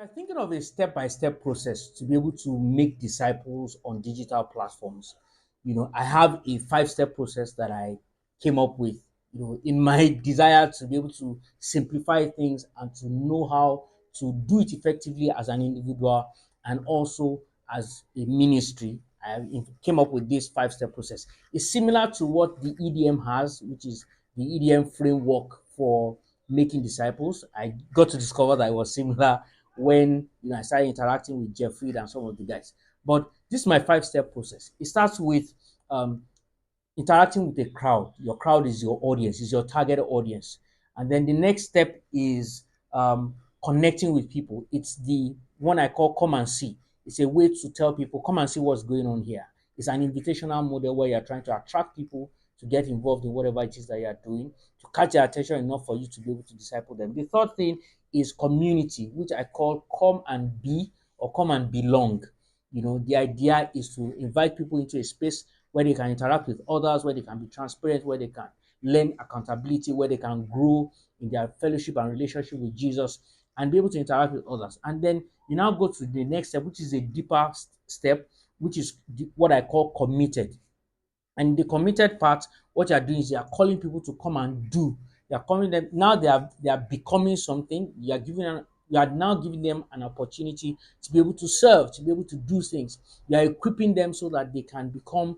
You're thinking of a step-by-step process to be able to make disciples on digital platforms. I have a five-step process that I came up with, in my desire to be able to simplify things and to know how to do it effectively as an individual and also as a ministry. Came up with this five-step process. It's similar to what the EDM has, which is the EDM framework for making disciples. I got to discover that it was similar when I started interacting with Jeffrey and some of the guys. But this is my five-step process. It starts with um, interacting with a crowd. Your crowd is your audience, is your target audience. And then the next step is connecting with people. It's the one I call come and see. It's a way to tell people, come and see what's going on here. It's an invitational model where you're trying to attract people to get involved in whatever it is that you're doing, to catch their attention enough for you to be able to disciple them. The third thing is community, which I call come and be or come and belong. The idea is to invite people into a space where they can interact with others, where they can be transparent, where they can learn accountability, where they can grow in their fellowship and relationship with Jesus and be able to interact with others. And then you now go to the next step, which is a deeper step, which is what I call committed. And the committed part, what you are doing is you are calling people to come and do. You are calling them now. They are becoming something. You are now giving them an opportunity to be able to serve, to be able to do things. You are equipping them so that they can become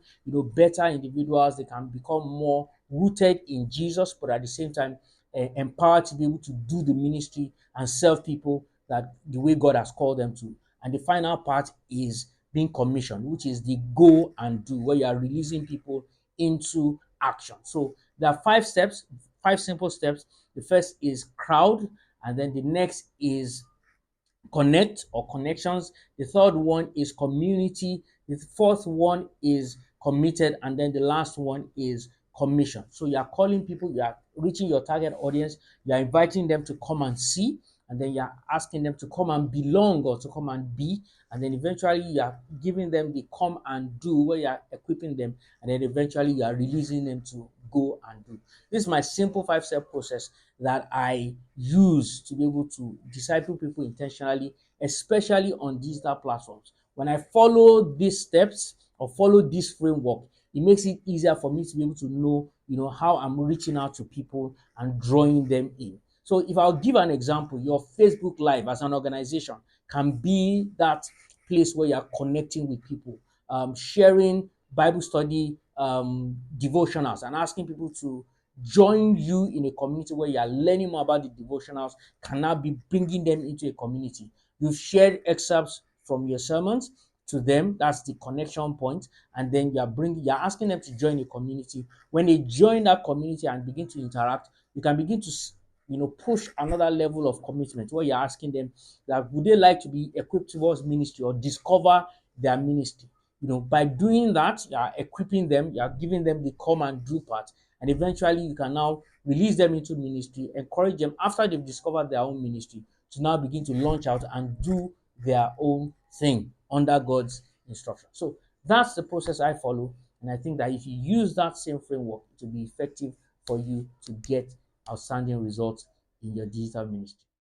better individuals. They can become more rooted in Jesus, but at the same time empowered to be able to do the ministry and serve people that the way God has called them to. And the final part is being commissioned, which is the go and do, where you are releasing people into action. So there are five steps, five simple steps. The first is crowd, and then the next is connect or connections. The third one is community. The fourth one is committed, and then the last one is commission. So you are calling people, you are reaching your target audience, you are inviting them to come and see, and then you are asking them to come and belong or to come and be, and then eventually you are giving them the come and do, where you are equipping them, and then eventually you are releasing them to go and do. This is my simple five-step process that I use to be able to disciple people intentionally, especially on digital platforms. When I follow these steps or follow this framework, it makes it easier for me to be able to know, how I'm reaching out to people and drawing them in. So if I'll give an example, your Facebook Live as an organization can be that place where you're connecting with people, sharing Bible study devotionals and asking people to join you in a community where you are learning more about the devotionals can now be bringing them into a community. You've shared excerpts from your sermons to them. That's the connection point. And then you're asking them to join a community. When they join that community and begin to interact, you can begin to push another level of commitment where you're asking them that would they like to be equipped towards ministry or discover their ministry. By doing that, you are equipping them, you are giving them the come and do part, and eventually you can now release them into ministry, encourage them after they've discovered their own ministry to now begin to launch out and do their own thing under God's instruction. So that's the process I follow, and I think that if you use that same framework, it will be effective for you to get outstanding results in your digital ministry.